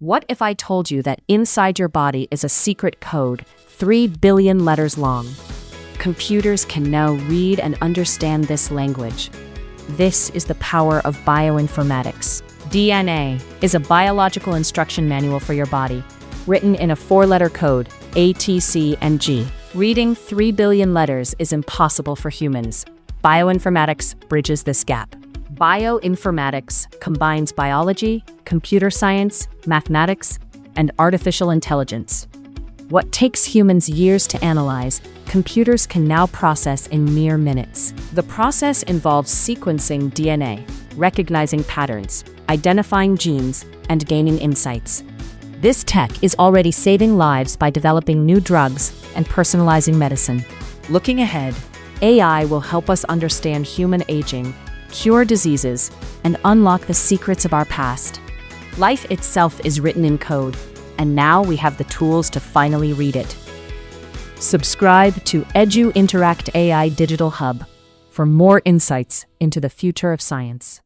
What if I told you that inside your body is a secret code, 3 billion letters long? Computers can now read and understand this language. This is the power of bioinformatics. DNA is a biological instruction manual for your body, written in a 4-letter code, A, T, C, and G. Reading 3 billion letters is impossible for humans. Bioinformatics bridges this gap. Bioinformatics combines biology, computer science, mathematics, and artificial intelligence. What takes humans years to analyze, computers can now process in mere minutes. The process involves sequencing DNA, recognizing patterns, identifying genes, and gaining insights. This tech is already saving lives by developing new drugs and personalizing medicine. Looking ahead, AI will help us understand human aging, cure diseases, and unlock the secrets of our past. Life itself is written in code, and now we have the tools to finally read it. Subscribe to EduInteractAI Digital Hub for more insights into the future of science.